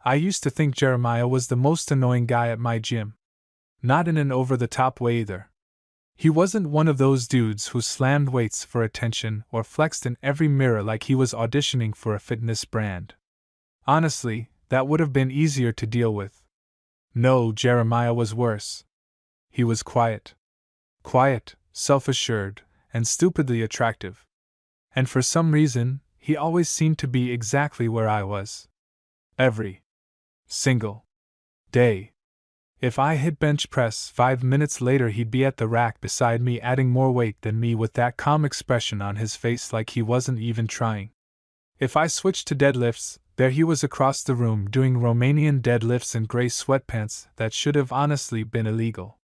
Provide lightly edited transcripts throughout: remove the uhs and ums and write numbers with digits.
I used to think Jeremiah was the most annoying guy at my gym. Not in an over-the-top way either. He wasn't one of those dudes who slammed weights for attention or flexed in every mirror like he was auditioning for a fitness brand. Honestly, that would have been easier to deal with. No, Jeremiah was worse. He was quiet. Quiet, self-assured, and stupidly attractive. And for some reason, he always seemed to be exactly where I was. Every single day. If I hit bench press, 5 minutes later he'd be at the rack beside me adding more weight than me with that calm expression on his face like he wasn't even trying. If I switched to deadlifts, there he was across the room doing Romanian deadlifts in gray sweatpants that should have honestly been illegal.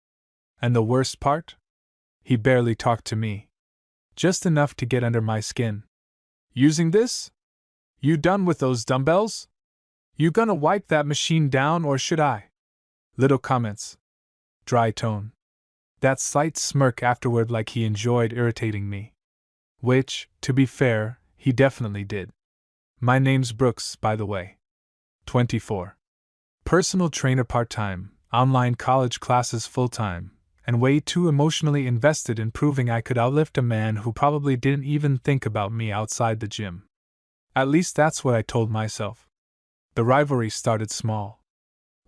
And the worst part? He barely talked to me. Just enough to get under my skin. Using this? You done with those dumbbells? You gonna wipe that machine down or should I? Little comments. Dry tone. That slight smirk afterward like he enjoyed irritating me. Which, to be fair, he definitely did. My name's Brooks, by the way. 24. Personal trainer part-time, online college classes full-time, and way too emotionally invested in proving I could outlift a man who probably didn't even think about me outside the gym. At least that's what I told myself. The rivalry started small.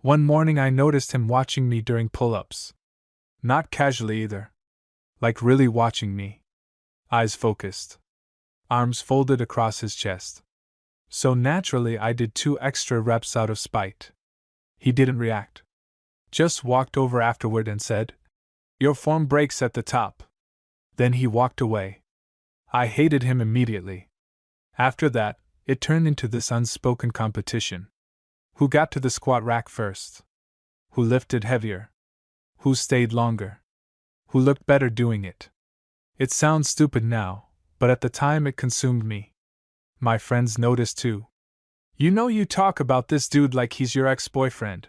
One morning I noticed him watching me during pull-ups. Not casually either. Like really watching me. Eyes focused. Arms folded across his chest. So naturally I did 2 extra reps out of spite. He didn't react. Just walked over afterward and said, "Your form breaks at the top." Then he walked away. I hated him immediately. After that, it turned into this unspoken competition. Who got to the squat rack first? Who lifted heavier? Who stayed longer? Who looked better doing it? It sounds stupid now, but at the time it consumed me. My friends noticed too. "You know you talk about this dude like he's your ex-boyfriend,"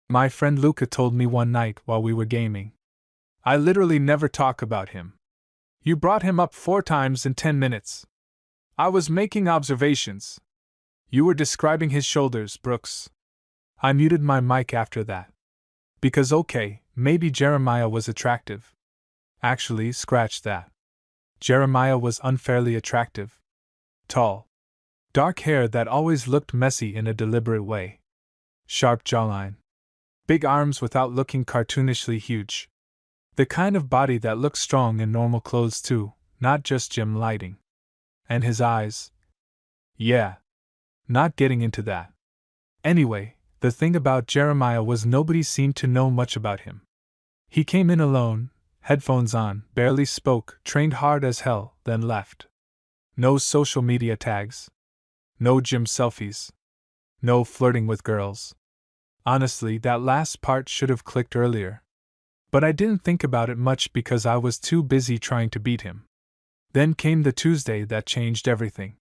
my friend Luca told me one night while we were gaming. "I literally never talk about him. You brought him up 4 times in 10 minutes. I was making observations. You were describing his shoulders, Brooks." I muted my mic after that. Because okay, maybe Jeremiah was attractive. Actually, scratch that. Jeremiah was unfairly attractive. Tall. Dark hair that always looked messy in a deliberate way. Sharp jawline. Big arms without looking cartoonishly huge. The kind of body that looks strong in normal clothes too, not just gym lighting. And his eyes. Yeah. Not getting into that. Anyway, the thing about Jeremiah was nobody seemed to know much about him. He came in alone, headphones on, barely spoke, trained hard as hell, then left. No social media tags. No gym selfies. No flirting with girls. Honestly, that last part should have clicked earlier. But I didn't think about it much because I was too busy trying to beat him. Then came the Tuesday that changed everything.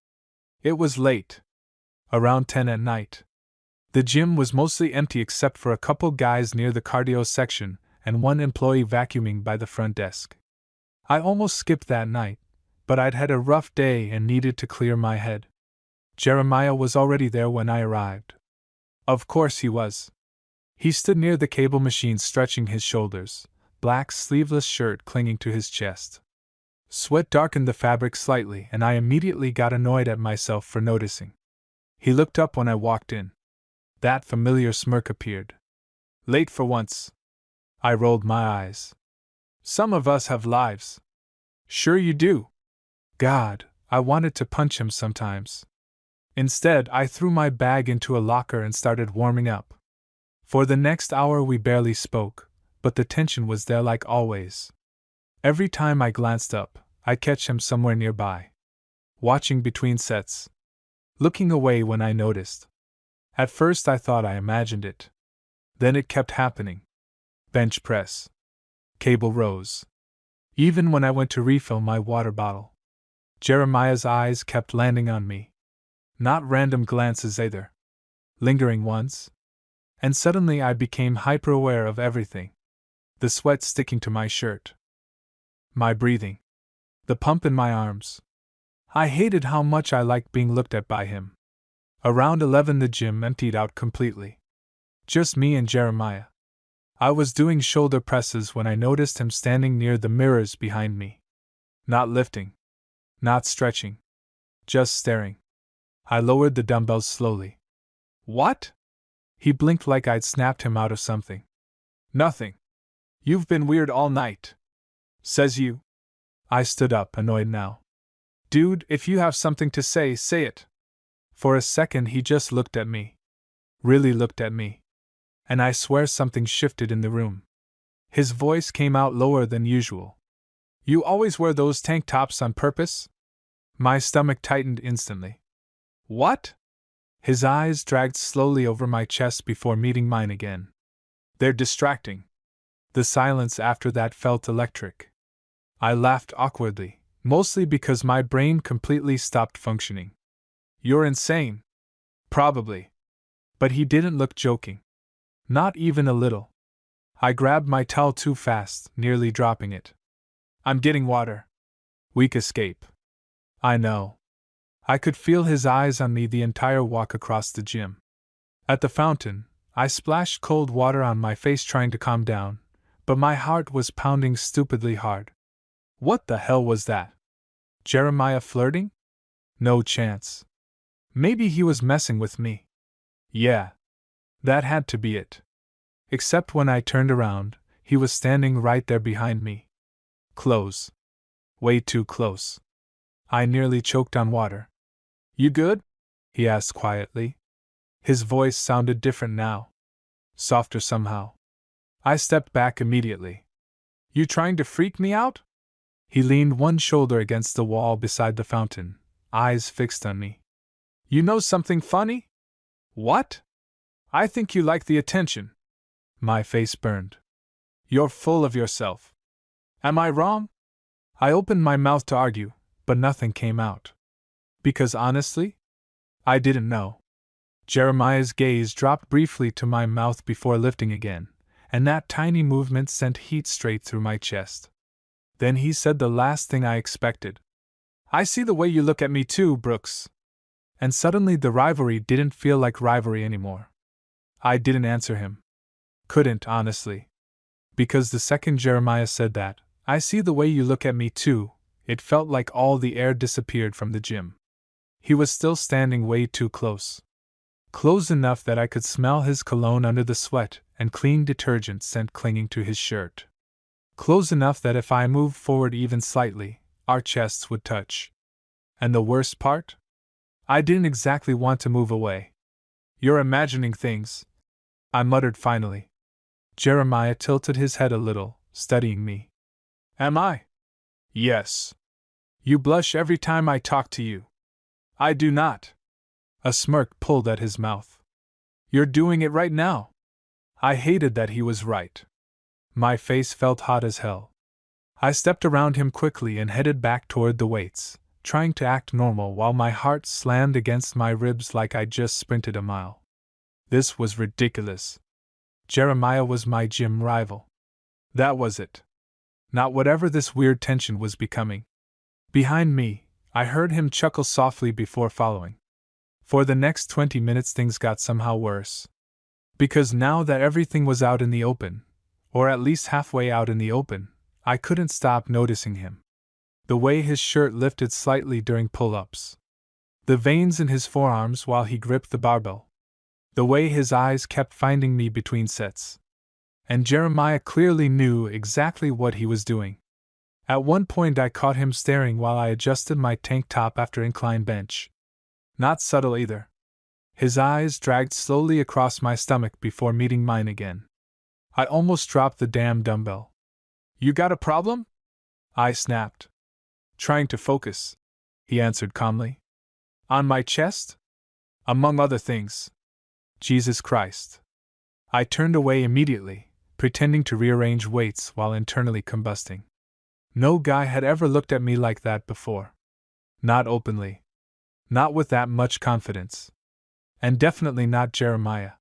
It was late. Around 10 at night. The gym was mostly empty except for a couple guys near the cardio section and one employee vacuuming by the front desk. I almost skipped that night, but I'd had a rough day and needed to clear my head. Jeremiah was already there when I arrived. Of course he was. He stood near the cable machine stretching his shoulders, black sleeveless shirt clinging to his chest. Sweat darkened the fabric slightly and I immediately got annoyed at myself for noticing. He looked up when I walked in. That familiar smirk appeared. Late for once. I rolled my eyes. Some of us have lives. Sure you do. God, I wanted to punch him sometimes. Instead, I threw my bag into a locker and started warming up. For the next hour we barely spoke, but the tension was there like always. Every time I glanced up, I'd catch him somewhere nearby. Watching between sets. Looking away when I noticed. At first I thought I imagined it. Then it kept happening. Bench press. Cable rows. Even when I went to refill my water bottle. Jeremiah's eyes kept landing on me. Not random glances either. Lingering ones. And suddenly I became hyper-aware of everything. The sweat sticking to my shirt. My breathing. The pump in my arms. I hated how much I liked being looked at by him. Around 11, the gym emptied out completely. Just me and Jeremiah. I was doing shoulder presses when I noticed him standing near the mirrors behind me. Not lifting. Not stretching. Just staring. I lowered the dumbbells slowly. What? He blinked like I'd snapped him out of something. Nothing. You've been weird all night. Says you. I stood up, annoyed now. Dude, if you have something to say, say it. For a second he just looked at me. Really looked at me. And I swear something shifted in the room. His voice came out lower than usual. You always wear those tank tops on purpose? My stomach tightened instantly. What? His eyes dragged slowly over my chest before meeting mine again. They're distracting. The silence after that felt electric. I laughed awkwardly, mostly because my brain completely stopped functioning. You're insane. Probably. But he didn't look joking. Not even a little. I grabbed my towel too fast, nearly dropping it. I'm getting water. Weak escape. I know. I could feel his eyes on me the entire walk across the gym. At the fountain, I splashed cold water on my face trying to calm down, but my heart was pounding stupidly hard. What the hell was that? Jeremiah flirting? No chance. Maybe he was messing with me. Yeah. That had to be it. Except when I turned around, he was standing right there behind me. Close. Way too close. I nearly choked on water. You good? He asked quietly. His voice sounded different now. Softer somehow. I stepped back immediately. You trying to freak me out? He leaned one shoulder against the wall beside the fountain, eyes fixed on me. You know something funny? What? I think you like the attention. My face burned. You're full of yourself. Am I wrong? I opened my mouth to argue, but nothing came out. Because honestly, I didn't know. Jeremiah's gaze dropped briefly to my mouth before lifting again, and that tiny movement sent heat straight through my chest. Then he said the last thing I expected. I see the way you look at me too, Brooks. And suddenly the rivalry didn't feel like rivalry anymore. I didn't answer him. Couldn't, honestly. Because the second Jeremiah said that, I see the way you look at me too, it felt like all the air disappeared from the gym. He was still standing way too close. Close enough that I could smell his cologne under the sweat and clean detergent scent clinging to his shirt. Close enough that if I moved forward even slightly, our chests would touch. And the worst part? I didn't exactly want to move away. You're imagining things, I muttered finally. Jeremiah tilted his head a little, studying me. Am I? Yes. You blush every time I talk to you. I do not. A smirk pulled at his mouth. You're doing it right now. I hated that he was right. My face felt hot as hell. I stepped around him quickly and headed back toward the weights, trying to act normal while my heart slammed against my ribs like I'd just sprinted a mile. This was ridiculous. Jeremiah was my gym rival. That was it. Not whatever this weird tension was becoming. Behind me, I heard him chuckle softly before following. For the next 20 minutes things got somehow worse. Because now that everything was out in the open, or at least halfway out in the open, I couldn't stop noticing him. The way his shirt lifted slightly during pull-ups. The veins in his forearms while he gripped the barbell. The way his eyes kept finding me between sets. And Jeremiah clearly knew exactly what he was doing. At one point I caught him staring while I adjusted my tank top after incline bench. Not subtle either. His eyes dragged slowly across my stomach before meeting mine again. I almost dropped the damn dumbbell. You got a problem? I snapped. Trying to focus, he answered calmly. On my chest? Among other things. Jesus Christ. I turned away immediately, pretending to rearrange weights while internally combusting. No guy had ever looked at me like that before. Not openly. Not with that much confidence. And definitely not Jeremiah.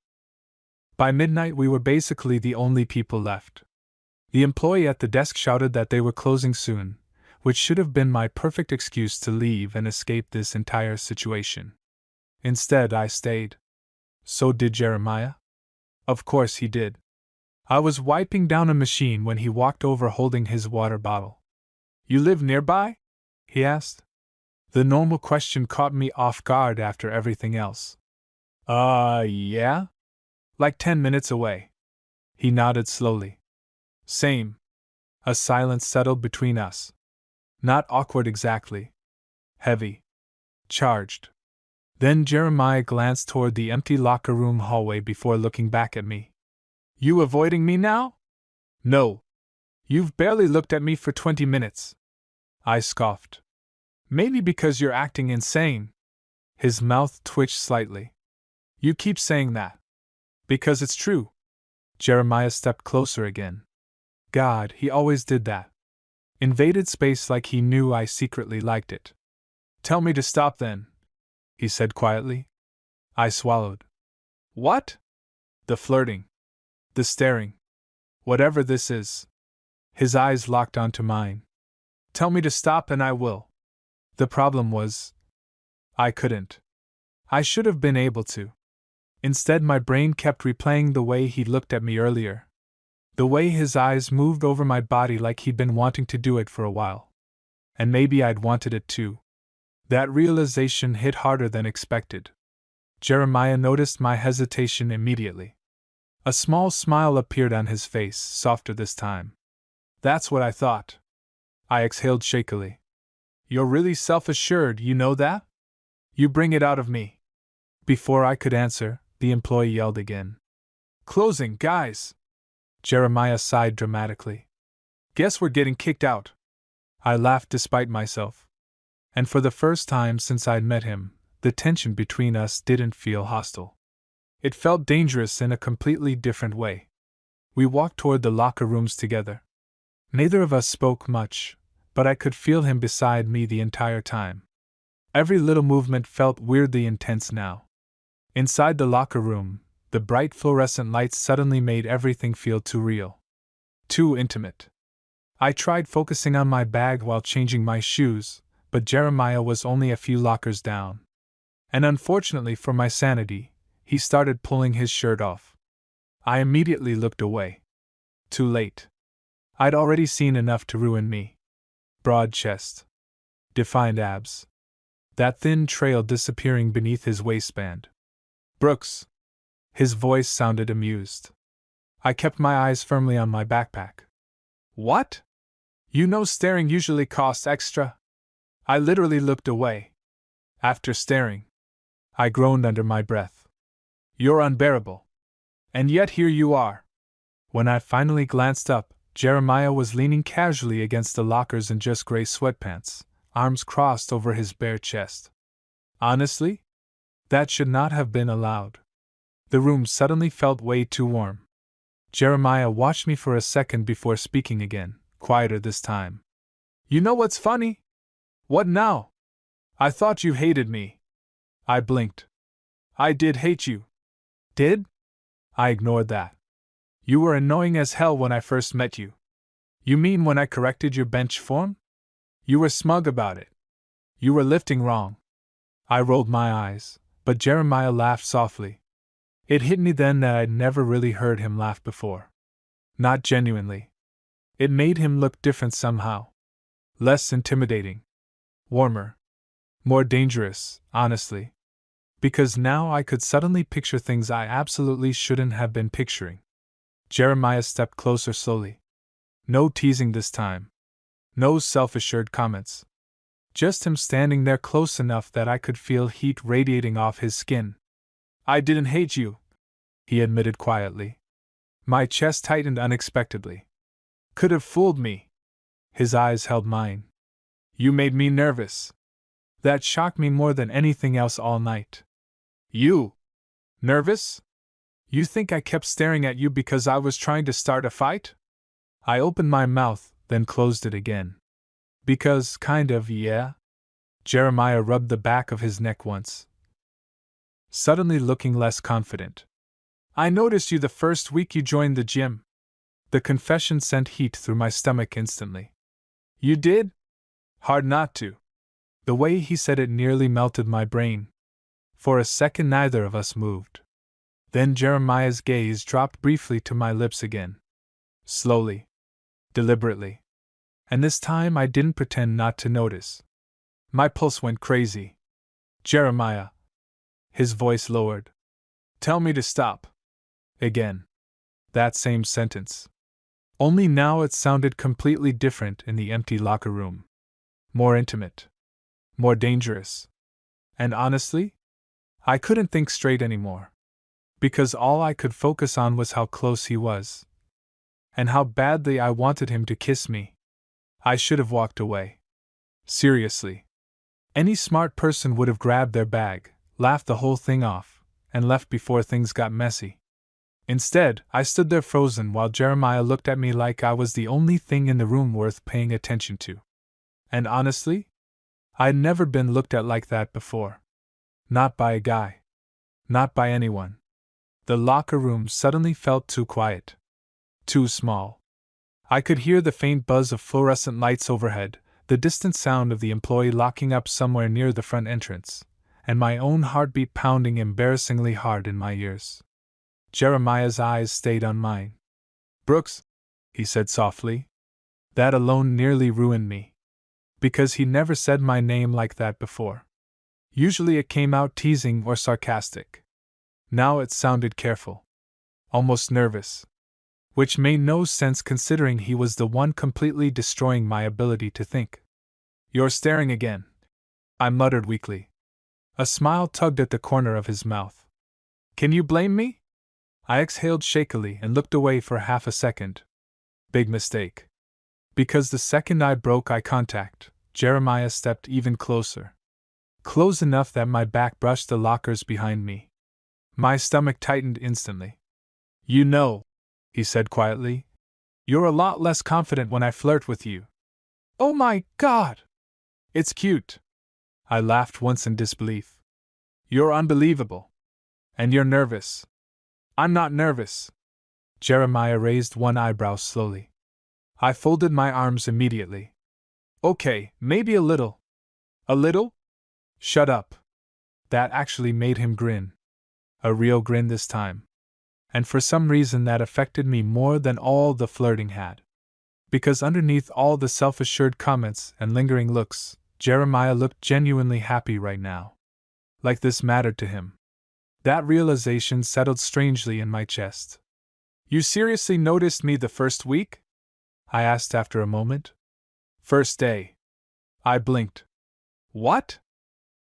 By midnight we were basically the only people left. The employee at the desk shouted that they were closing soon, which should have been my perfect excuse to leave and escape this entire situation. Instead, I stayed. So did Jeremiah? Of course he did. I was wiping down a machine when he walked over holding his water bottle. You live nearby? He asked. The normal question caught me off guard after everything else. Yeah? Like 10 minutes away. He nodded slowly. Same. A silence settled between us. Not awkward exactly. Heavy. Charged. Then Jeremiah glanced toward the empty locker room hallway before looking back at me. You avoiding me now? No. You've barely looked at me for 20 minutes. I scoffed. Maybe because you're acting insane. His mouth twitched slightly. You keep saying that. Because it's true. Jeremiah stepped closer again. God, he always did that. Invaded space like he knew I secretly liked it. Tell me to stop then, he said quietly. I swallowed. What? The flirting. The staring. Whatever this is. His eyes locked onto mine. Tell me to stop and I will. The problem was, I couldn't. I should have been able to. Instead, my brain kept replaying the way he looked at me earlier. The way his eyes moved over my body like he'd been wanting to do it for a while. And maybe I'd wanted it too. That realization hit harder than expected. Jeremiah noticed my hesitation immediately. A small smile appeared on his face, softer this time. That's what I thought. I exhaled shakily. You're really self-assured, you know that? You bring it out of me. Before I could answer, the employee yelled again. Closing, guys! Jeremiah sighed dramatically. Guess we're getting kicked out. I laughed despite myself. And for the first time since I'd met him, the tension between us didn't feel hostile. It felt dangerous in a completely different way. We walked toward the locker rooms together. Neither of us spoke much, but I could feel him beside me the entire time. Every little movement felt weirdly intense now. Inside the locker room, the bright fluorescent lights suddenly made everything feel too real. Too intimate. I tried focusing on my bag while changing my shoes, but Jeremiah was only a few lockers down. And unfortunately for my sanity, he started pulling his shirt off. I immediately looked away. Too late. I'd already seen enough to ruin me. Broad chest. Defined abs. That thin trail disappearing beneath his waistband. Brooks. His voice sounded amused. I kept my eyes firmly on my backpack. What? You know staring usually costs extra? I literally looked away. After staring. I groaned under my breath. You're unbearable. And yet here you are. When I finally glanced up, Jeremiah was leaning casually against the lockers in just gray sweatpants, arms crossed over his bare chest. Honestly? That should not have been allowed. The room suddenly felt way too warm. Jeremiah watched me for a second before speaking again, quieter this time. You know what's funny? What now? I thought you hated me. I blinked. I did hate you. Did? I ignored that. You were annoying as hell when I first met you. You mean when I corrected your bench form? You were smug about it. You were lifting wrong. I rolled my eyes, but Jeremiah laughed softly. It hit me then that I'd never really heard him laugh before. Not genuinely. It made him look different somehow. Less intimidating. Warmer. More dangerous, honestly. Because now I could suddenly picture things I absolutely shouldn't have been picturing. Jeremiah stepped closer slowly. No teasing this time. No self-assured comments. Just him standing there close enough that I could feel heat radiating off his skin. I didn't hate you, he admitted quietly. My chest tightened unexpectedly. Could have fooled me. His eyes held mine. You made me nervous. That shocked me more than anything else all night. You? Nervous? You think I kept staring at you because I was trying to start a fight? I opened my mouth, then closed it again. Because, kind of, yeah. Jeremiah rubbed the back of his neck once, suddenly looking less confident. I noticed you the first week you joined the gym. The confession sent heat through my stomach instantly. You did? Hard not to. The way he said it nearly melted my brain. For a second, neither of us moved. Then Jeremiah's gaze dropped briefly to my lips again. Slowly. Deliberately. And this time I didn't pretend not to notice. My pulse went crazy. Jeremiah. His voice lowered. Tell me to stop. Again. That same sentence. Only now it sounded completely different in the empty locker room. More intimate. More dangerous. And honestly, I couldn't think straight anymore. Because all I could focus on was how close he was. And how badly I wanted him to kiss me. I should have walked away. Seriously. Any smart person would have grabbed their bag, laughed the whole thing off, and left before things got messy. Instead, I stood there frozen while Jeremiah looked at me like I was the only thing in the room worth paying attention to. And honestly, I'd never been looked at like that before. Not by a guy. Not by anyone. The locker room suddenly felt too quiet. Too small. I could hear the faint buzz of fluorescent lights overhead, the distant sound of the employee locking up somewhere near the front entrance, and my own heartbeat pounding embarrassingly hard in my ears. Jeremiah's eyes stayed on mine. Brooks, he said softly. That alone nearly ruined me. Because he never said my name like that before. Usually it came out teasing or sarcastic. Now it sounded careful. Almost nervous. Which made no sense considering he was the one completely destroying my ability to think. You're staring again, I muttered weakly. A smile tugged at the corner of his mouth. Can you blame me? I exhaled shakily and looked away for half a second. Big mistake. Because the second I broke eye contact, Jeremiah stepped even closer. Close enough that my back brushed the lockers behind me. My stomach tightened instantly. You know, he said quietly, you're a lot less confident when I flirt with you. Oh my God! It's cute. I laughed once in disbelief. You're unbelievable. And you're nervous. I'm not nervous. Jeremiah raised one eyebrow slowly. I folded my arms immediately. Okay, maybe a little. A little? Shut up. That actually made him grin. A real grin this time. And for some reason that affected me more than all the flirting had. Because underneath all the self-assured comments and lingering looks, Jeremiah looked genuinely happy right now. Like this mattered to him. That realization settled strangely in my chest. You seriously noticed me the first week? I asked after a moment. First day. I blinked. What?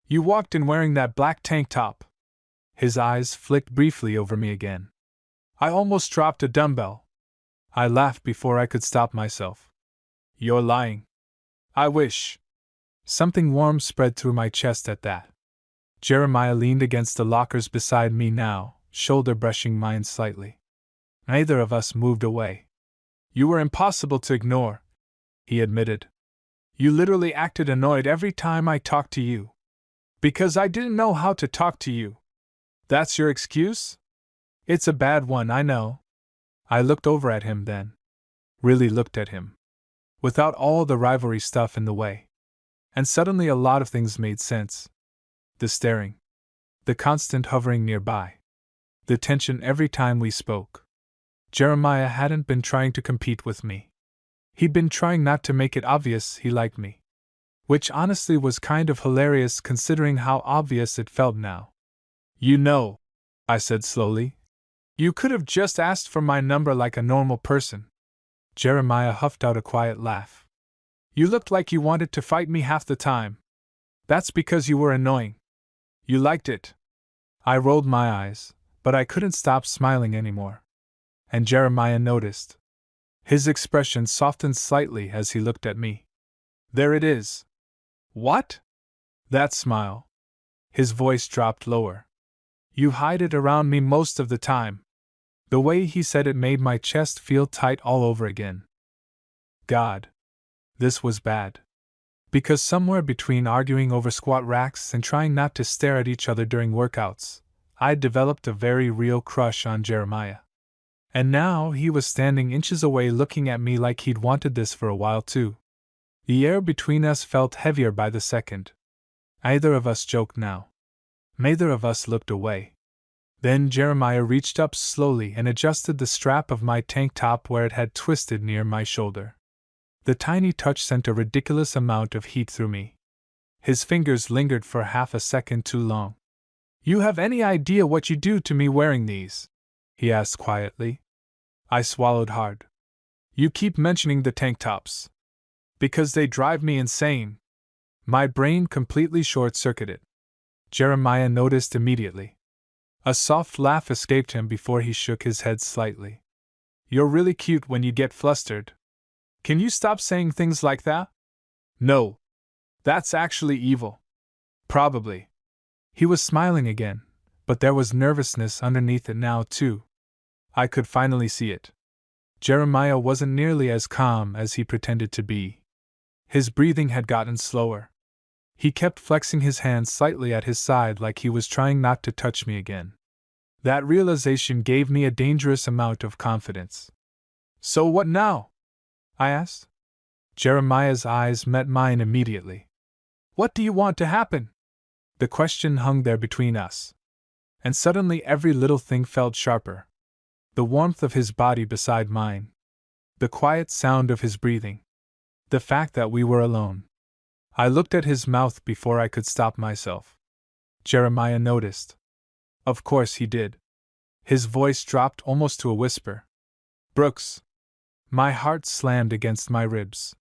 You walked in wearing that black tank top. His eyes flicked briefly over me again. I almost dropped a dumbbell. I laughed before I could stop myself. You're lying. I wish. Something warm spread through my chest at that. Jeremiah leaned against the lockers beside me now, shoulder brushing mine slightly. Neither of us moved away. You were impossible to ignore, he admitted. You literally acted annoyed every time I talked to you. Because I didn't know how to talk to you. That's your excuse? It's a bad one, I know. I looked over at him then. Really looked at him. Without all the rivalry stuff in the way. And suddenly a lot of things made sense. The staring. The constant hovering nearby. The tension every time we spoke. Jeremiah hadn't been trying to compete with me. He'd been trying not to make it obvious he liked me. Which honestly was kind of hilarious considering how obvious it felt now. You know, I said slowly. You could have just asked for my number like a normal person. Jeremiah huffed out a quiet laugh. You looked like you wanted to fight me half the time. That's because you were annoying. You liked it. I rolled my eyes, but I couldn't stop smiling anymore. And Jeremiah noticed. His expression softened slightly as he looked at me. There it is. What? That smile. His voice dropped lower. You hide it around me most of the time. The way he said it made my chest feel tight all over again. God. This was bad. Because somewhere between arguing over squat racks and trying not to stare at each other during workouts, I'd developed a very real crush on Jeremiah. And now he was standing inches away looking at me like he'd wanted this for a while too. The air between us felt heavier by the second. Neither of us joked now. Neither of us looked away. Then Jeremiah reached up slowly and adjusted the strap of my tank top where it had twisted near my shoulder. The tiny touch sent a ridiculous amount of heat through me. His fingers lingered for half a second too long. "You have any idea what you do to me wearing these?" he asked quietly. I swallowed hard. "You keep mentioning the tank tops. Because they drive me insane." My brain completely short-circuited. Jeremiah noticed immediately. A soft laugh escaped him before he shook his head slightly. "You're really cute when you get flustered. Can you stop saying things like that?" "No. That's actually evil." "Probably." He was smiling again, but there was nervousness underneath it now, too. I could finally see it. Jeremiah wasn't nearly as calm as he pretended to be. His breathing had gotten slower. He kept flexing his hands slightly at his side like he was trying not to touch me again. That realization gave me a dangerous amount of confidence. "So what now?" I asked. Jeremiah's eyes met mine immediately. "What do you want to happen?" The question hung there between us. And suddenly every little thing felt sharper. The warmth of his body beside mine. The quiet sound of his breathing. The fact that we were alone. I looked at his mouth before I could stop myself. Jeremiah noticed. Of course he did. His voice dropped almost to a whisper. "Brooks." My heart slammed against my ribs.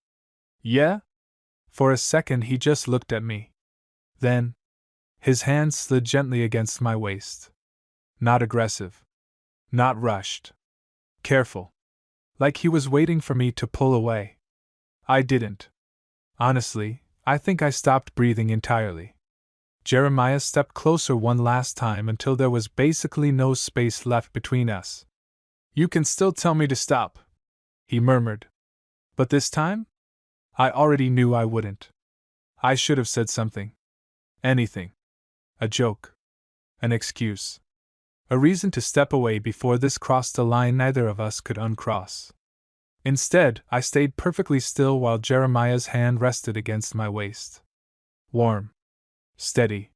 "Yeah?" For a second he just looked at me. Then, his hand slid gently against my waist. Not aggressive. Not rushed. Careful. Like he was waiting for me to pull away. I didn't. Honestly, I think I stopped breathing entirely. Jeremiah stepped closer one last time until there was basically no space left between us. "You can still tell me to stop," he murmured. "But this time?" I already knew I wouldn't. I should have said something. Anything. A joke. An excuse. A reason to step away before this crossed a line neither of us could uncross. Instead, I stayed perfectly still while Jeremiah's hand rested against my waist. Warm. Steady.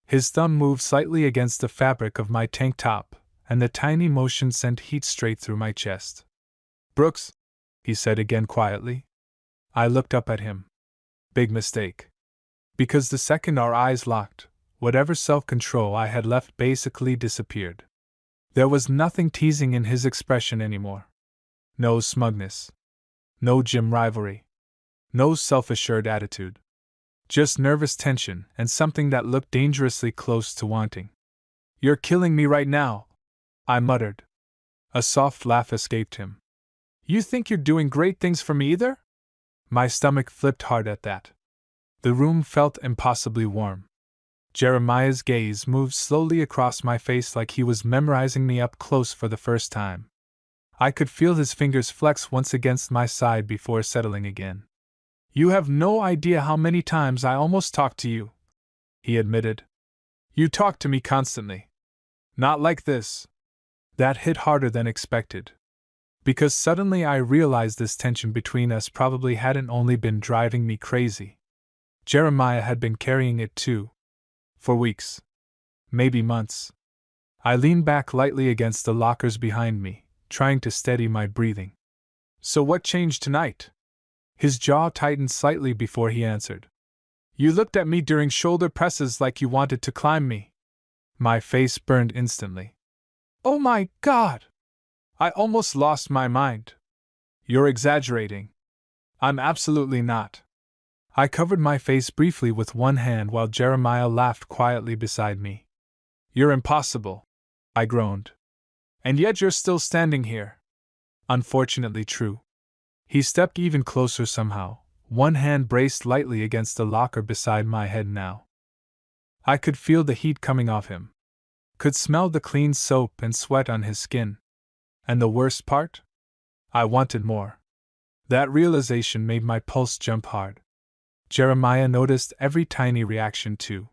His thumb moved slightly against the fabric of my tank top, and the tiny motion sent heat straight through my chest. "Brooks," he said again quietly. I looked up at him. Big mistake. Because the second our eyes locked, whatever self-control I had left basically disappeared. There was nothing teasing in his expression anymore. No smugness. No gym rivalry. No self-assured attitude. Just nervous tension and something that looked dangerously close to wanting. "You're killing me right now," I muttered. A soft laugh escaped him. "You think you're doing great things for me either?" My stomach flipped hard at that. The room felt impossibly warm. Jeremiah's gaze moved slowly across my face like he was memorizing me up close for the first time. I could feel his fingers flex once against my side before settling again. "You have no idea how many times I almost talked to you," he admitted. "You talk to me constantly. Not like this." That hit harder than expected. Because suddenly I realized this tension between us probably hadn't only been driving me crazy. Jeremiah had been carrying it too. For weeks. Maybe months. I leaned back lightly against the lockers behind me, trying to steady my breathing. "So what changed tonight?" His jaw tightened slightly before he answered. "You looked at me during shoulder presses like you wanted to climb me." My face burned instantly. "Oh my God!" I almost lost my mind. "You're exaggerating." "I'm absolutely not." I covered my face briefly with one hand while Jeremiah laughed quietly beside me. "You're impossible," I groaned. "And yet you're still standing here." Unfortunately true. He stepped even closer somehow, one hand braced lightly against the locker beside my head now. I could feel the heat coming off him. Could smell the clean soap and sweat on his skin. And the worst part? I wanted more. That realization made my pulse jump hard. Jeremiah noticed every tiny reaction too.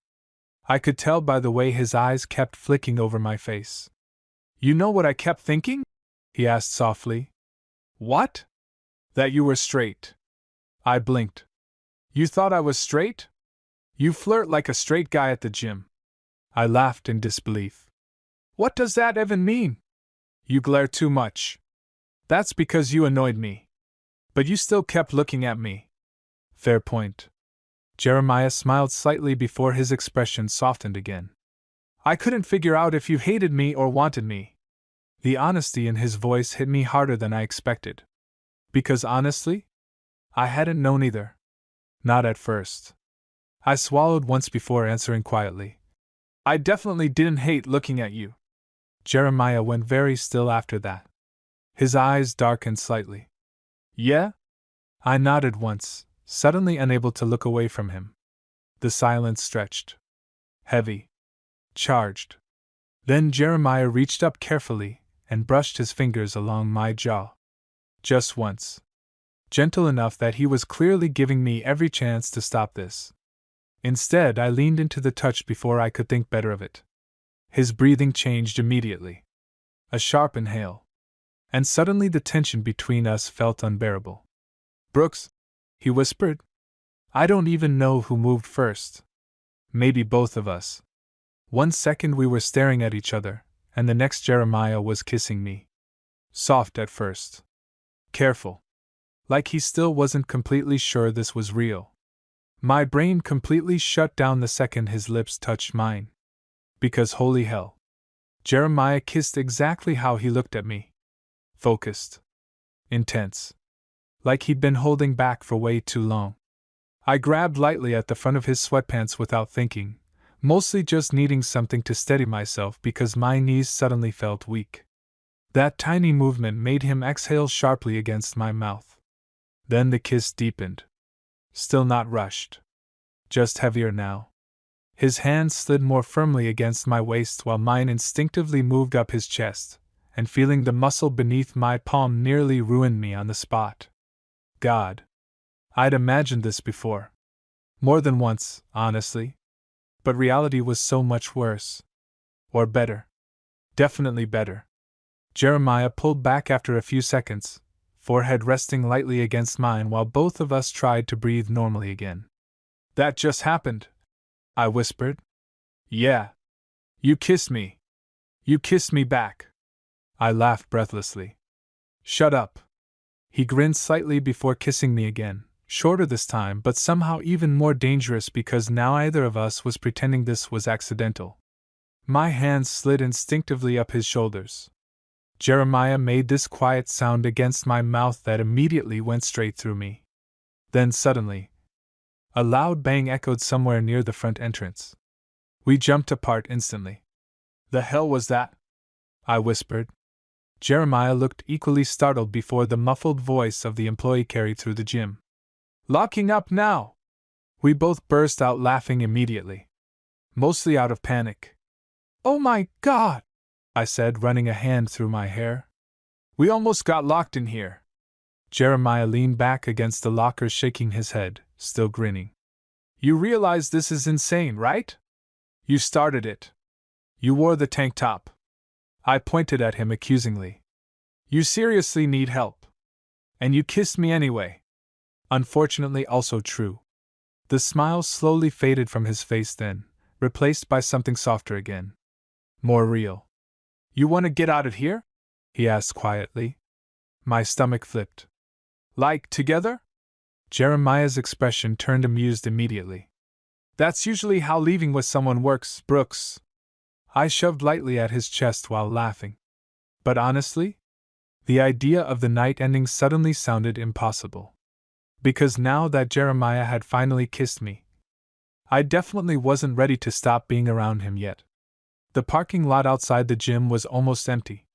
I could tell by the way his eyes kept flicking over my face. "You know what I kept thinking?" he asked softly. "What?" "That you were straight." I blinked. "You thought I was straight?" "You flirt like a straight guy at the gym." I laughed in disbelief. What does that even mean? You glare too much. That's because you annoyed me. But you still kept looking at me. Fair point. Jeremiah smiled slightly before his expression softened again. I couldn't figure out if you hated me or wanted me. The honesty in his voice hit me harder than I expected. Because honestly, I hadn't known either. Not at first. I swallowed once before answering quietly. I definitely didn't hate looking at you. Jeremiah went very still after that. His eyes darkened slightly. Yeah? I nodded once, suddenly unable to look away from him. The silence stretched. Heavy. Charged. Then Jeremiah reached up carefully and brushed his fingers along my jaw. Just once. Gentle enough that he was clearly giving me every chance to stop this. Instead, I leaned into the touch before I could think better of it. His breathing changed immediately. A sharp inhale. And suddenly the tension between us felt unbearable. Brooks, he whispered. I don't even know who moved first. Maybe both of us. 1 second we were staring at each other, and the next Jeremiah was kissing me. Soft at first. Careful. Like he still wasn't completely sure this was real. My brain completely shut down the second his lips touched mine. Because holy hell. Jeremiah kissed exactly how he looked at me. Focused. Intense. Like he'd been holding back for way too long. I grabbed lightly at the front of his sweatpants without thinking, mostly just needing something to steady myself because my knees suddenly felt weak. That tiny movement made him exhale sharply against my mouth. Then the kiss deepened. Still not rushed. Just heavier now. His hand slid more firmly against my waist while mine instinctively moved up his chest, and feeling the muscle beneath my palm nearly ruined me on the spot. God. I'd imagined this before. More than once, honestly. But reality was so much worse. Or better. Definitely better. Jeremiah pulled back after a few seconds, forehead resting lightly against mine while both of us tried to breathe normally again. That just happened, I whispered. Yeah. You kissed me. You kissed me back. I laughed breathlessly. Shut up. He grinned slightly before kissing me again, shorter this time but somehow even more dangerous because now either of us was pretending this was accidental. My hands slid instinctively up his shoulders. Jeremiah made this quiet sound against my mouth that immediately went straight through me. Then suddenly, a loud bang echoed somewhere near the front entrance. We jumped apart instantly. The hell was that? I whispered. Jeremiah looked equally startled before the muffled voice of the employee carried through the gym. Locking up now! We both burst out laughing immediately. Mostly out of panic. Oh my God! I said, running a hand through my hair. We almost got locked in here. Jeremiah leaned back against the locker, shaking his head, still grinning. You realize this is insane, right? You started it. You wore the tank top. I pointed at him accusingly. You seriously need help. And you kissed me anyway. Unfortunately, also true. The smile slowly faded from his face then, replaced by something softer again. More real. You want to get out of here? He asked quietly. My stomach flipped. Like, together? Jeremiah's expression turned amused immediately. That's usually how leaving with someone works, Brooks. I shoved lightly at his chest while laughing. But honestly, the idea of the night ending suddenly sounded impossible. Because now that Jeremiah had finally kissed me, I definitely wasn't ready to stop being around him yet. The parking lot outside the gym was almost empty.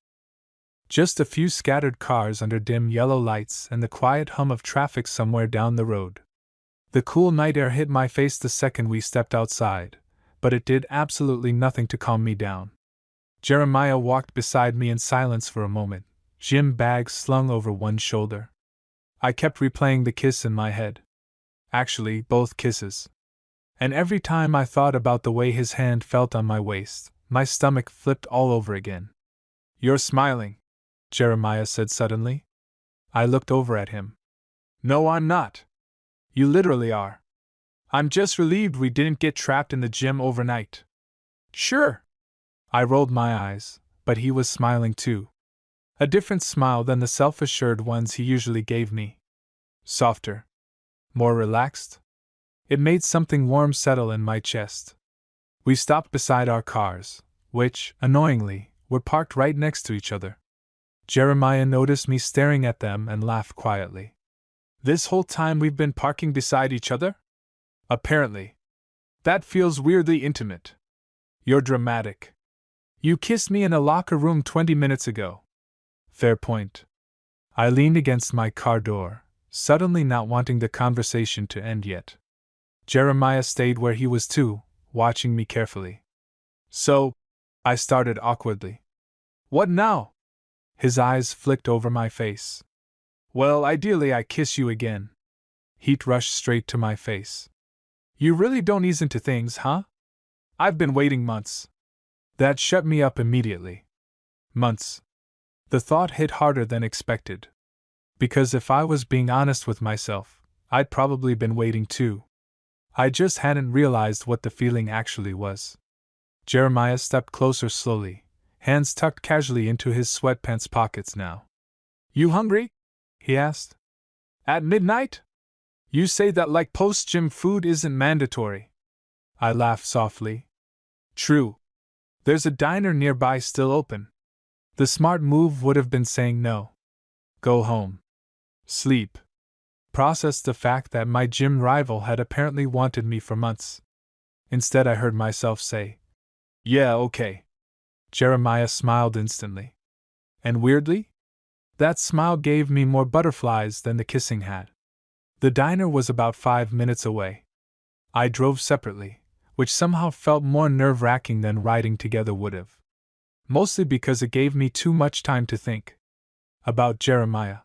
Just a few scattered cars under dim yellow lights and the quiet hum of traffic somewhere down the road. The cool night air hit my face the second we stepped outside, but it did absolutely nothing to calm me down. Jeremiah walked beside me in silence for a moment, gym bag slung over one shoulder. I kept replaying the kiss in my head. Actually, both kisses. And every time I thought about the way his hand felt on my waist, my stomach flipped all over again. You're smiling, Jeremiah said suddenly. I looked over at him. No, I'm not. You literally are. I'm just relieved we didn't get trapped in the gym overnight. Sure. I rolled my eyes, but he was smiling too. A different smile than the self-assured ones he usually gave me. Softer. More relaxed. It made something warm settle in my chest. We stopped beside our cars, which, annoyingly, were parked right next to each other. Jeremiah noticed me staring at them and laughed quietly. This whole time we've been parking beside each other? Apparently. That feels weirdly intimate. You're dramatic. You kissed me in a locker room 20 minutes ago. Fair point. I leaned against my car door, suddenly not wanting the conversation to end yet. Jeremiah stayed where he was too, watching me carefully. So, I started awkwardly. What now? His eyes flicked over my face. Well, ideally I kiss you again. Heat rushed straight to my face. You really don't ease into things, huh? I've been waiting months. That shut me up immediately. Months. The thought hit harder than expected. Because if I was being honest with myself, I'd probably been waiting too. I just hadn't realized what the feeling actually was. Jeremiah stepped closer slowly, hands tucked casually into his sweatpants pockets now. You hungry? He asked. At midnight? You say that like post-gym food isn't mandatory. I laughed softly. True. There's a diner nearby still open. The smart move would have been saying no. Go home. Sleep. Process the fact that my gym rival had apparently wanted me for months. Instead, I heard myself say, Yeah, okay. Jeremiah smiled instantly. And weirdly, that smile gave me more butterflies than the kissing had. The diner was about 5 minutes away. I drove separately, which somehow felt more nerve-wracking than riding together would have. Mostly because it gave me too much time to think. About Jeremiah.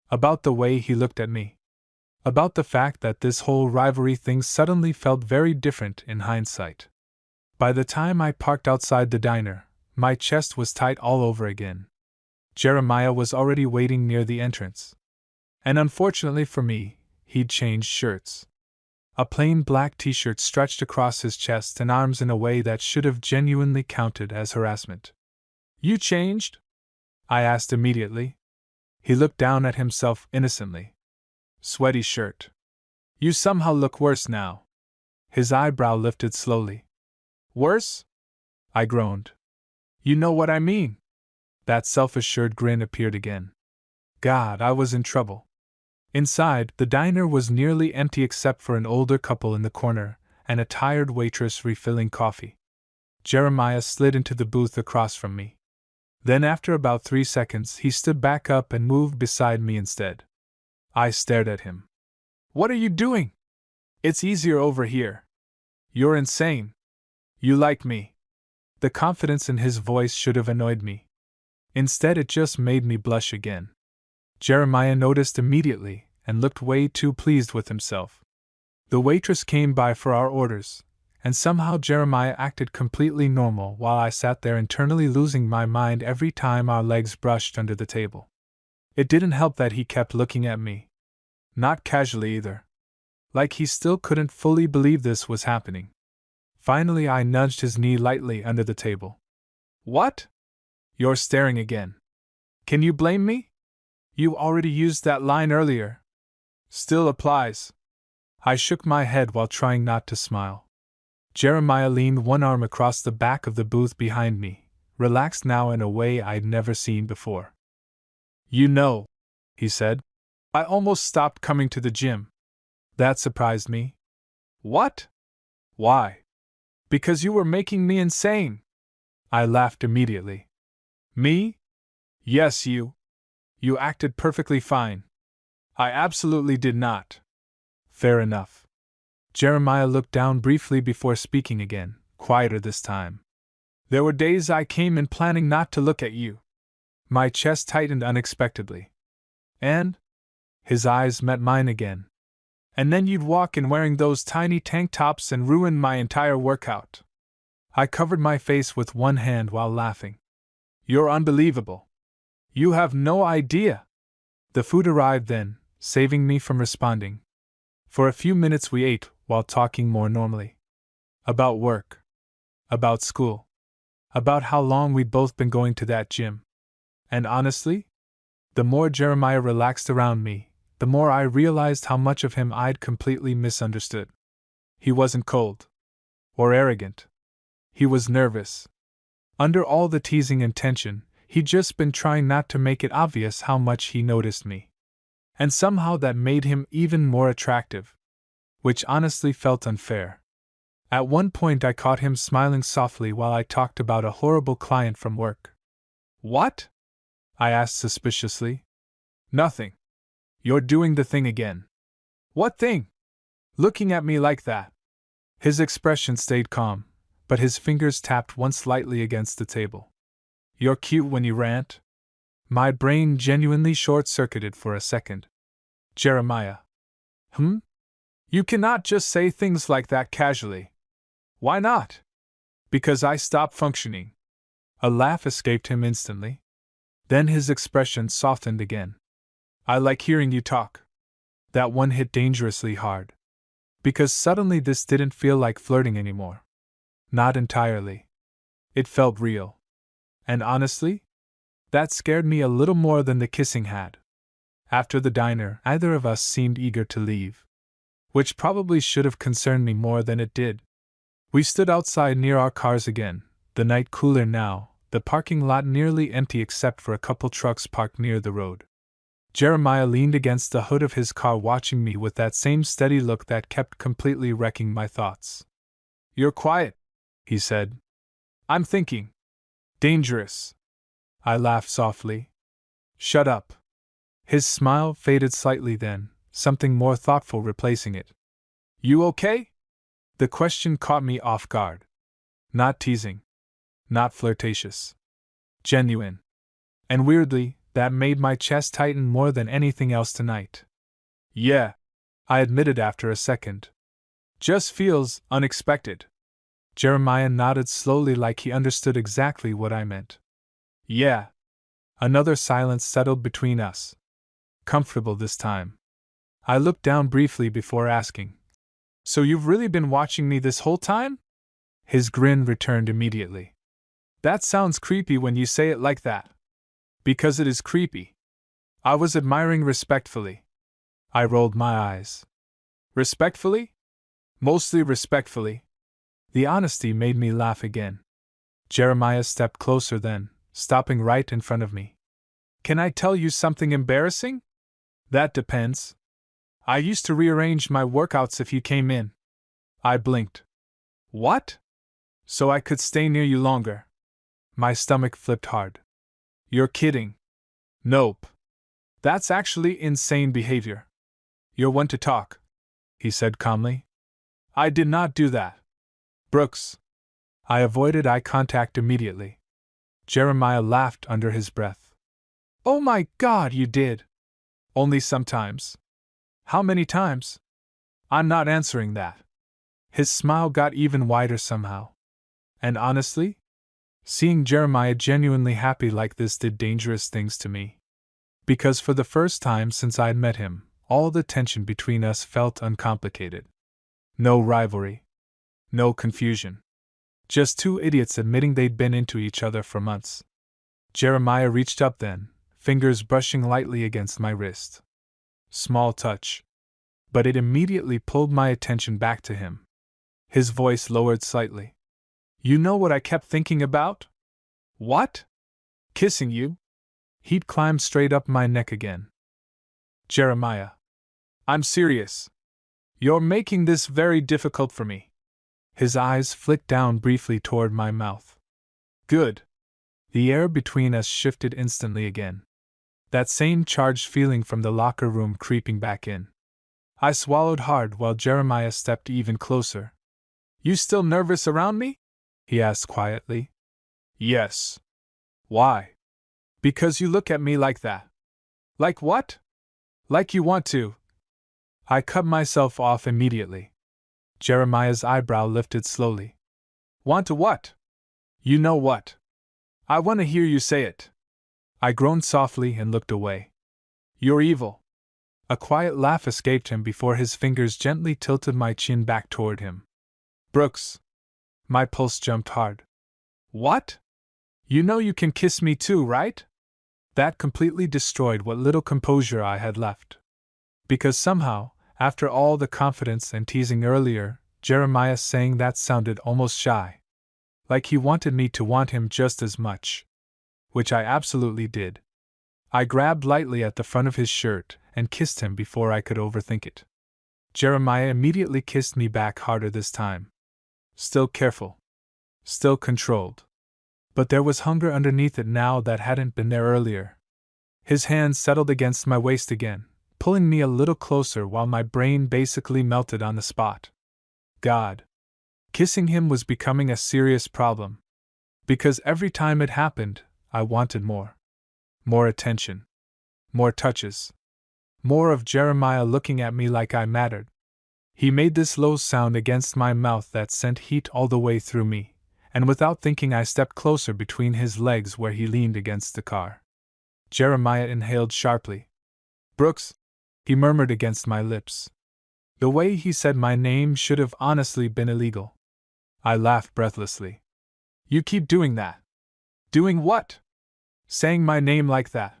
About the way he looked at me. About the fact that this whole rivalry thing suddenly felt very different in hindsight. By the time I parked outside the diner, my chest was tight all over again. Jeremiah was already waiting near the entrance. And unfortunately for me, he'd changed shirts. A plain black t-shirt stretched across his chest and arms in a way that should have genuinely counted as harassment. You changed? I asked immediately. He looked down at himself innocently. Sweaty shirt. You somehow look worse now. His eyebrow lifted slowly. Worse? I groaned. You know what I mean. That self-assured grin appeared again. God, I was in trouble. Inside, the diner was nearly empty except for an older couple in the corner and a tired waitress refilling coffee. Jeremiah slid into the booth across from me. Then after about 3 seconds he stood back up and moved beside me instead. I stared at him. What are you doing? It's easier over here. You're insane. You like me. The confidence in his voice should have annoyed me. Instead, it just made me blush again. Jeremiah noticed immediately and looked way too pleased with himself. The waitress came by for our orders, and somehow Jeremiah acted completely normal while I sat there internally losing my mind every time our legs brushed under the table. It didn't help that he kept looking at me. Not casually either. Like he still couldn't fully believe this was happening. Finally, I nudged his knee lightly under the table. What? You're staring again. Can you blame me? You already used that line earlier. Still applies. I shook my head while trying not to smile. Jeremiah leaned one arm across the back of the booth behind me, relaxed now in a way I'd never seen before. You know, he said, I almost stopped coming to the gym. That surprised me. What? Why? Because you were making me insane. I laughed immediately. Me? Yes, you. You acted perfectly fine. I absolutely did not. Fair enough. Jeremiah looked down briefly before speaking again, quieter this time. There were days I came in planning not to look at you. My chest tightened unexpectedly. And? His eyes met mine again. And then you'd walk in wearing those tiny tank tops and ruin my entire workout. I covered my face with one hand while laughing. You're unbelievable. You have no idea. The food arrived then, saving me from responding. For a few minutes we ate while talking more normally. About work. About school. About how long we'd both been going to that gym. And honestly, the more Jeremiah relaxed around me, the more I realized how much of him I'd completely misunderstood. He wasn't cold. Or arrogant. He was nervous. Under all the teasing and tension, he'd just been trying not to make it obvious how much he noticed me. And somehow that made him even more attractive. Which honestly felt unfair. At one point I caught him smiling softly while I talked about a horrible client from work. What? I asked suspiciously. Nothing. You're doing the thing again. What thing? Looking at me like that. His expression stayed calm, but his fingers tapped once lightly against the table. You're cute when you rant. My brain genuinely short-circuited for a second. Jeremiah. You cannot just say things like that casually. Why not? Because I stop functioning. A laugh escaped him instantly. Then his expression softened again. I like hearing you talk. That one hit dangerously hard. Because suddenly this didn't feel like flirting anymore. Not entirely. It felt real. And honestly, that scared me a little more than the kissing had. After the diner, either of us seemed eager to leave. Which probably should have concerned me more than it did. We stood outside near our cars again, the night cooler now, the parking lot nearly empty except for a couple trucks parked near the road. Jeremiah leaned against the hood of his car watching me with that same steady look that kept completely wrecking my thoughts. You're quiet, he said. I'm thinking. Dangerous. I laughed softly. Shut up. His smile faded slightly then, something more thoughtful replacing it. You okay? The question caught me off guard. Not teasing. Not flirtatious. Genuine. And weirdly, that made my chest tighten more than anything else tonight. Yeah, I admitted after a second. Just feels unexpected. Jeremiah nodded slowly like he understood exactly what I meant. Yeah. Another silence settled between us. Comfortable this time. I looked down briefly before asking. So you've really been watching me this whole time? His grin returned immediately. That sounds creepy when you say it like that. Because it is creepy. I was admiring respectfully. I rolled my eyes. Respectfully? Mostly respectfully. The honesty made me laugh again. Jeremiah stepped closer then, stopping right in front of me. Can I tell you something embarrassing? That depends. I used to rearrange my workouts if you came in. I blinked. What? So I could stay near you longer. My stomach flipped hard. You're kidding. Nope. That's actually insane behavior. You're one to talk, he said calmly. I did not do that. Brooks. I avoided eye contact immediately. Jeremiah laughed under his breath. Oh my God, you did. Only sometimes. How many times? I'm not answering that. His smile got even wider somehow. And honestly, seeing Jeremiah genuinely happy like this did dangerous things to me. Because for the first time since I'd met him, all the tension between us felt uncomplicated. No rivalry. No confusion. Just two idiots admitting they'd been into each other for months. Jeremiah reached up then, fingers brushing lightly against my wrist. Small touch. But it immediately pulled my attention back to him. His voice lowered slightly. You know what I kept thinking about? What? Kissing you? He'd climbed straight up my neck again. Jeremiah. I'm serious. You're making this very difficult for me. His eyes flicked down briefly toward my mouth. Good. The air between us shifted instantly again. That same charged feeling from the locker room creeping back in. I swallowed hard while Jeremiah stepped even closer. You still nervous around me? He asked quietly. Yes. Why? Because you look at me like that. Like what? Like you want to. I cut myself off immediately. Jeremiah's eyebrow lifted slowly. Want to what? You know what. I want to hear you say it. I groaned softly and looked away. You're evil. A quiet laugh escaped him before his fingers gently tilted my chin back toward him. Brooks. My pulse jumped hard. What? You know you can kiss me too, right? That completely destroyed what little composure I had left. Because somehow, after all the confidence and teasing earlier, Jeremiah saying that sounded almost shy. Like he wanted me to want him just as much. Which I absolutely did. I grabbed lightly at the front of his shirt and kissed him before I could overthink it. Jeremiah immediately kissed me back harder this time. Still careful. Still controlled. But there was hunger underneath it now that hadn't been there earlier. His hands settled against my waist again, pulling me a little closer while my brain basically melted on the spot. God. Kissing him was becoming a serious problem. Because every time it happened, I wanted more. More attention. More touches. More of Jeremiah looking at me like I mattered. He made this low sound against my mouth that sent heat all the way through me, and without thinking I stepped closer between his legs where he leaned against the car. Jeremiah inhaled sharply. Brooks, he murmured against my lips. The way he said my name should have honestly been illegal. I laughed breathlessly. You keep doing that. Doing what? Saying my name like that.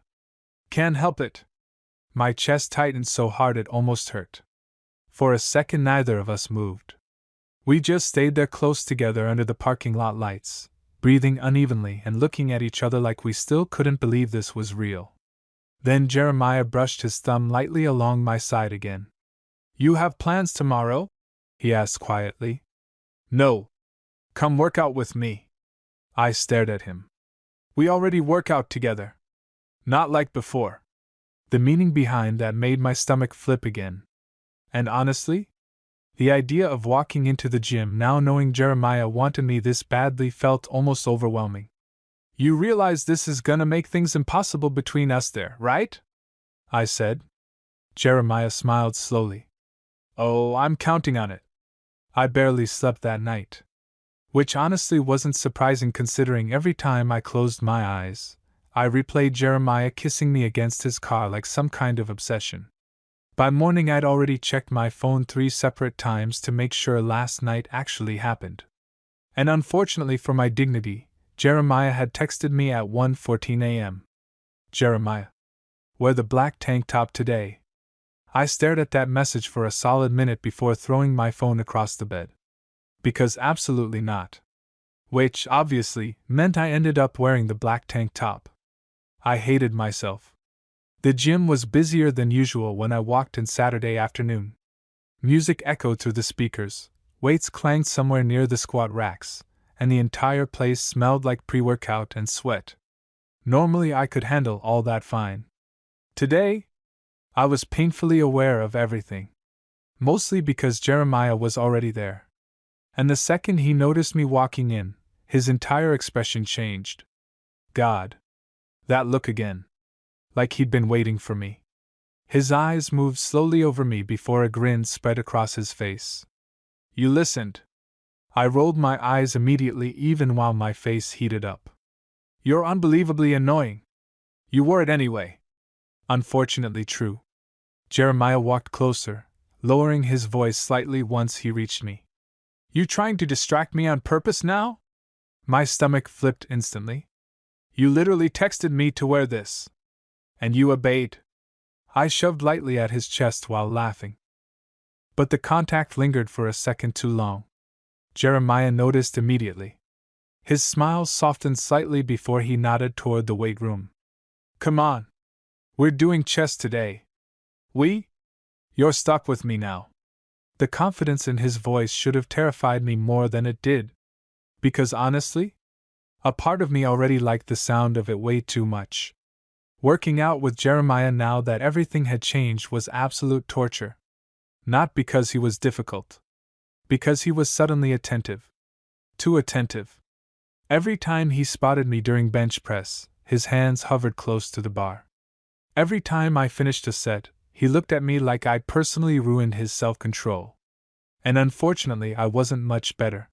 Can't help it. My chest tightened so hard it almost hurt. For a second neither of us moved. We just stayed there close together under the parking lot lights, breathing unevenly and looking at each other like we still couldn't believe this was real. Then Jeremiah brushed his thumb lightly along my side again. You have plans tomorrow? He asked quietly. No. Come work out with me. I stared at him. We already work out together. Not like before. The meaning behind that made my stomach flip again. And honestly, the idea of walking into the gym now knowing Jeremiah wanted me this badly felt almost overwhelming. You realize this is gonna make things impossible between us there, right? I said. Jeremiah smiled slowly. Oh, I'm counting on it. I barely slept that night. Which honestly wasn't surprising considering every time I closed my eyes, I replayed Jeremiah kissing me against his car like some kind of obsession. By morning I'd already checked my phone 3 separate times to make sure last night actually happened. And unfortunately for my dignity, Jeremiah had texted me at 1:14 a.m. Jeremiah. Wear the black tank top today. I stared at that message for a solid minute before throwing my phone across the bed. Because absolutely not. Which, obviously, meant I ended up wearing the black tank top. I hated myself. The gym was busier than usual when I walked in Saturday afternoon. Music echoed through the speakers, weights clanged somewhere near the squat racks, and the entire place smelled like pre-workout and sweat. Normally I could handle all that fine. Today, I was painfully aware of everything. Mostly because Jeremiah was already there. And the second he noticed me walking in, his entire expression changed. God. That look again. Like he'd been waiting for me. His eyes moved slowly over me before a grin spread across his face. You listened. I rolled my eyes immediately even while my face heated up. You're unbelievably annoying. You wore it anyway. Unfortunately true. Jeremiah walked closer, lowering his voice slightly once he reached me. You trying to distract me on purpose now? My stomach flipped instantly. You literally texted me to wear this. And you obeyed. I shoved lightly at his chest while laughing. But the contact lingered for a second too long. Jeremiah noticed immediately. His smile softened slightly before he nodded toward the weight room. Come on. We're doing chest today. We? You're stuck with me now. The confidence in his voice should have terrified me more than it did. Because honestly, a part of me already liked the sound of it way too much. Working out with Jeremiah now that everything had changed was absolute torture. Not because he was difficult. Because he was suddenly attentive. Too attentive. Every time he spotted me during bench press, his hands hovered close to the bar. Every time I finished a set, he looked at me like I'd personally ruined his self-control. And unfortunately I wasn't much better.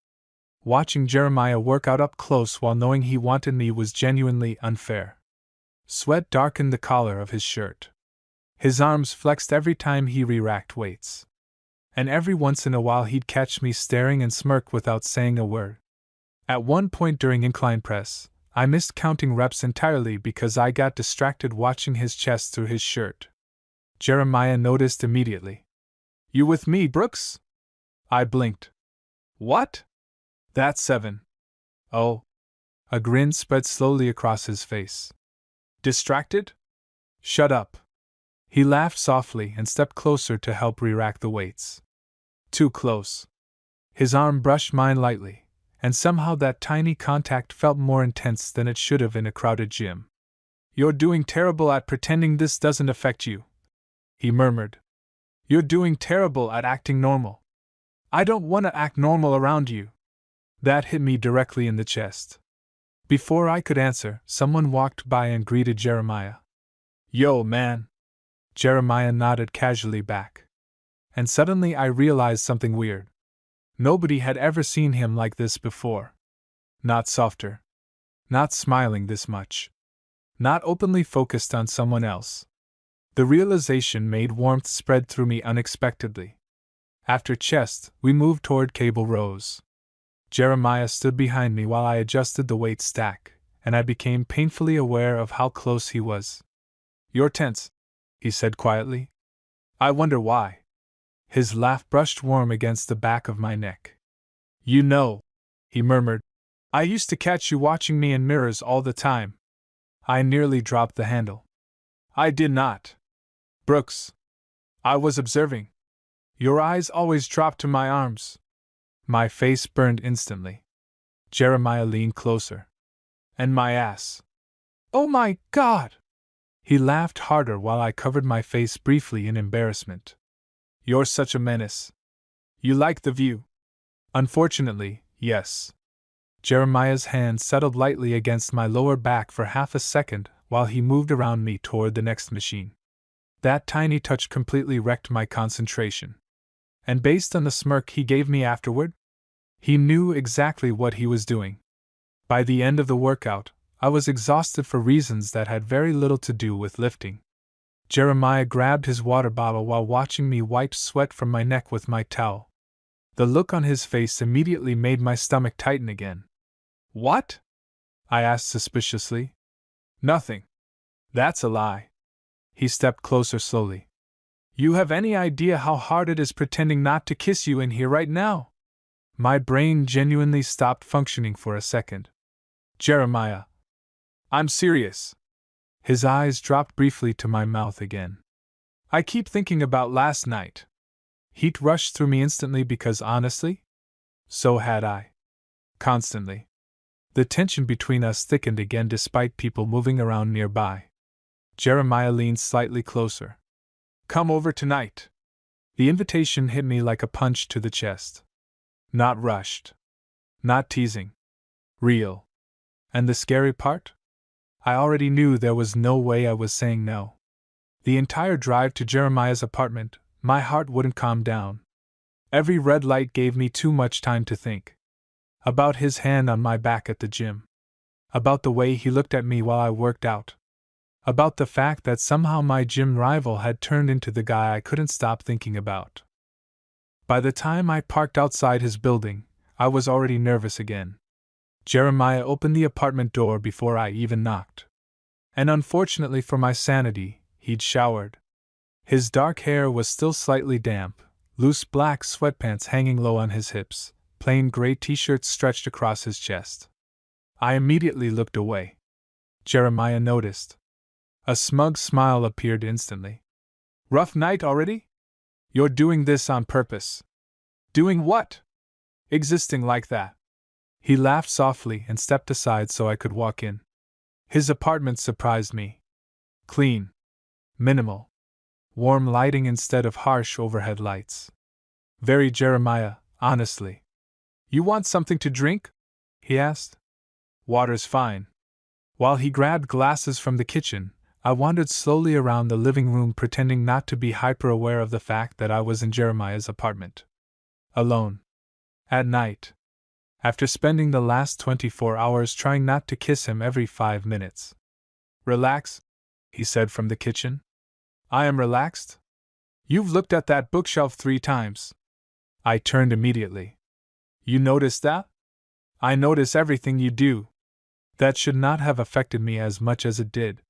Watching Jeremiah work out up close while knowing he wanted me was genuinely unfair. Sweat darkened the collar of his shirt. His arms flexed every time he re-racked weights. And every once in a while he'd catch me staring and smirk without saying a word, At one point during incline press, I missed counting reps entirely because I got distracted watching his chest through his shirt. Jeremiah noticed immediately. "You with me, Brooks?" I blinked. "What?" "That's 7. Oh." A grin spread slowly across his face. "Distracted?" "Shut up." He laughed softly and stepped closer to help re-rack the weights. Too close. His arm brushed mine lightly, and somehow that tiny contact felt more intense than it should have in a crowded gym. "You're doing terrible at pretending this doesn't affect you," he murmured. "You're doing terrible at acting normal. I don't want to act normal around you." That hit me directly in the chest. Before I could answer, someone walked by and greeted Jeremiah. "Yo, man." Jeremiah nodded casually back. And suddenly I realized something weird. Nobody had ever seen him like this before. Not softer. Not smiling this much. Not openly focused on someone else. The realization made warmth spread through me unexpectedly. After chest, we moved toward cable rows. Jeremiah stood behind me while I adjusted the weight stack, and I became painfully aware of how close he was. "You're tense," he said quietly. "I wonder why." His laugh brushed warm against the back of my neck. "You know," he murmured, "I used to catch you watching me in mirrors all the time." I nearly dropped the handle. "I did not, Brooks. I was observing. Your eyes always drop to my arms." My face burned instantly. Jeremiah leaned closer. "And my ass." "Oh my God!" He laughed harder while I covered my face briefly in embarrassment. "You're such a menace. You like the view?" "Unfortunately, yes." Jeremiah's hand settled lightly against my lower back for half a second while he moved around me toward the next machine. That tiny touch completely wrecked my concentration. And based on the smirk he gave me afterward, he knew exactly what he was doing. By the end of the workout, I was exhausted for reasons that had very little to do with lifting. Jeremiah grabbed his water bottle while watching me wipe sweat from my neck with my towel. The look on his face immediately made my stomach tighten again. "What?" I asked suspiciously. "Nothing." "That's a lie." He stepped closer slowly. "You have any idea how hard it is pretending not to kiss you in here right now?" My brain genuinely stopped functioning for a second. "Jeremiah, I'm serious." His eyes dropped briefly to my mouth again. "I keep thinking about last night." Heat rushed through me instantly because honestly, so had I. Constantly. The tension between us thickened again despite people moving around nearby. Jeremiah leaned slightly closer. "Come over tonight." The invitation hit me like a punch to the chest. Not rushed. Not teasing. Real. And the scary part? I already knew there was no way I was saying no. The entire drive to Jeremiah's apartment, my heart wouldn't calm down. Every red light gave me too much time to think. About his hand on my back at the gym. About the way he looked at me while I worked out. About the fact that somehow my gym rival had turned into the guy I couldn't stop thinking about. By the time I parked outside his building, I was already nervous again. Jeremiah opened the apartment door before I even knocked. And unfortunately for my sanity, he'd showered. His dark hair was still slightly damp, loose black sweatpants hanging low on his hips, plain gray t-shirt stretched across his chest. I immediately looked away. Jeremiah noticed. A smug smile appeared instantly. "Rough night already? You're doing this on purpose." "Doing what?" "Existing like that." He laughed softly and stepped aside so I could walk in. His apartment surprised me. Clean. Minimal. Warm lighting instead of harsh overhead lights. Very Jeremiah, honestly. "You want something to drink?" he asked. "Water's fine." While he grabbed glasses from the kitchen, I wandered slowly around the living room pretending not to be hyper-aware of the fact that I was in Jeremiah's apartment. Alone. At night. After spending the last 24 hours trying not to kiss him every 5 minutes. "Relax," he said from the kitchen. "I am relaxed." "You've looked at that bookshelf 3 times. I turned immediately. "You noticed that?" I notice everything you do. That should not have affected me as much as it did.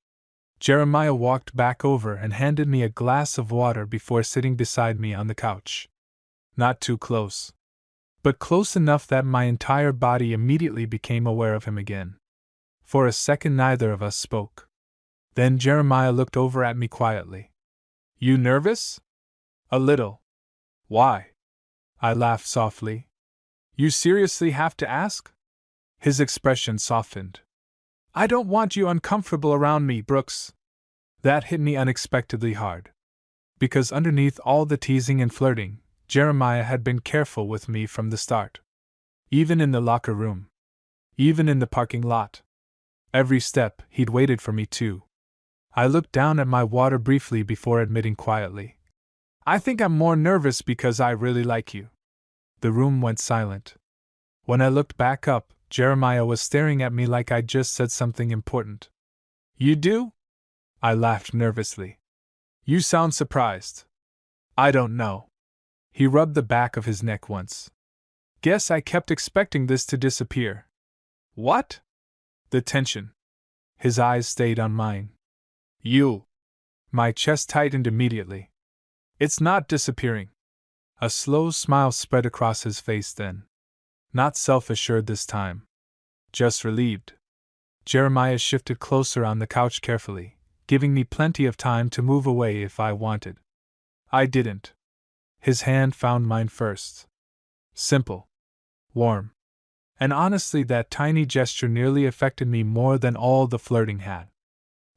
Jeremiah walked back over and handed me a glass of water before sitting beside me on the couch. Not too close, but close enough that my entire body immediately became aware of him again. For a second neither of us spoke. Then Jeremiah looked over at me quietly. You nervous? A little. Why? I laughed softly. You seriously have to ask? His expression softened. I don't want you uncomfortable around me, Brooks. That hit me unexpectedly hard. Because underneath all the teasing and flirting, Jeremiah had been careful with me from the start. Even in the locker room. Even in the parking lot. Every step, he'd waited for me too. I looked down at my water briefly before admitting quietly. I think I'm more nervous because I really like you. The room went silent. When I looked back up, Jeremiah was staring at me like I'd just said something important. You do? I laughed nervously. You sound surprised. I don't know. He rubbed the back of his neck once. Guess I kept expecting this to disappear. What? The tension. His eyes stayed on mine. You. My chest tightened immediately. It's not disappearing. A slow smile spread across his face then. Not self-assured this time. Just relieved. Jeremiah shifted closer on the couch carefully, giving me plenty of time to move away if I wanted. I didn't. His hand found mine first. Simple. Warm. And honestly, that tiny gesture nearly affected me more than all the flirting had.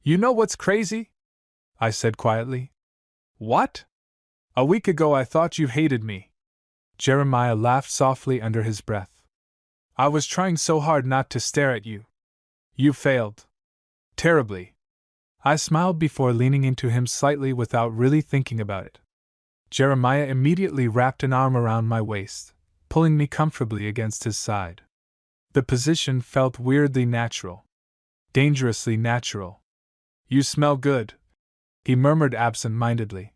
You know what's crazy? I said quietly. What? A week ago I thought you hated me. Jeremiah laughed softly under his breath. I was trying so hard not to stare at you. You failed. Terribly. I smiled before leaning into him slightly without really thinking about it. Jeremiah immediately wrapped an arm around my waist, pulling me comfortably against his side. The position felt weirdly natural. Dangerously natural. You smell good, he murmured absent-mindedly.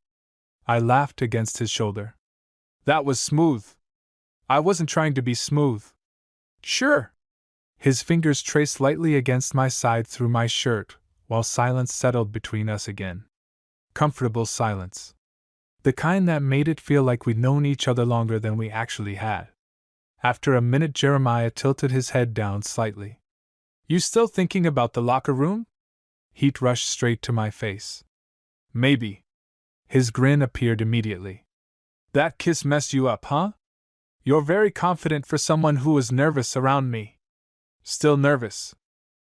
I laughed against his shoulder. That was smooth. I wasn't trying to be smooth. Sure. His fingers traced lightly against my side through my shirt, while silence settled between us again. Comfortable silence. The kind that made it feel like we'd known each other longer than we actually had. After a minute, Jeremiah tilted his head down slightly. You still thinking about the locker room? Heat rushed straight to my face. Maybe. His grin appeared immediately. That kiss messed you up, huh? You're very confident for someone who was nervous around me. Still nervous.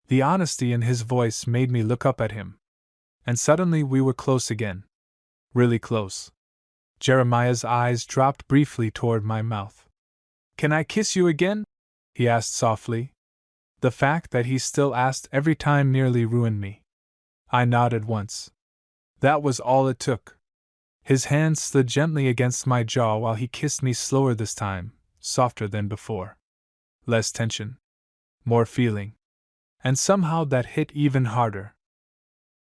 The honesty in his voice made me look up at him. And suddenly we were close again. Really close. Jeremiah's eyes dropped briefly toward my mouth. Can I kiss you again? He asked softly. The fact that he still asked every time nearly ruined me. I nodded once. That was all it took. His hand slid gently against my jaw while he kissed me slower this time, softer than before. Less tension. More feeling. And somehow that hit even harder.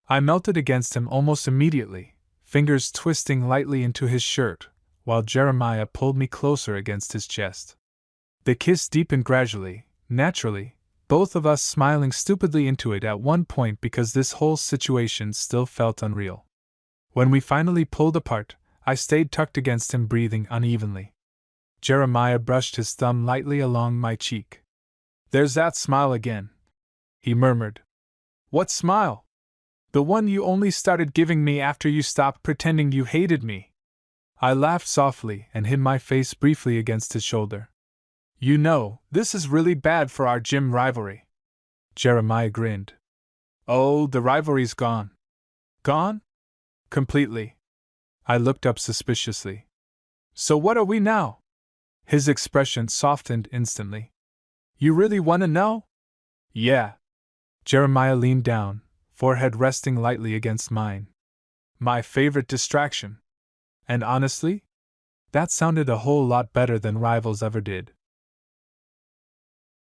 I melted against him almost immediately, fingers twisting lightly into his shirt, while Jeremiah pulled me closer against his chest. The kiss deepened gradually, naturally, both of us smiling stupidly into it at one point because this whole situation still felt unreal. When we finally pulled apart, I stayed tucked against him, breathing unevenly. Jeremiah brushed his thumb lightly along my cheek. There's that smile again, he murmured. What smile? The one you only started giving me after you stopped pretending you hated me. I laughed softly and hid my face briefly against his shoulder. You know, this is really bad for our gym rivalry. Jeremiah grinned. Oh, the rivalry's gone. Gone? Completely. I looked up suspiciously. So what are we now? His expression softened instantly. You really want to know? Yeah. Jeremiah leaned down, forehead resting lightly against mine. My favorite distraction. And honestly, that sounded a whole lot better than rivals ever did.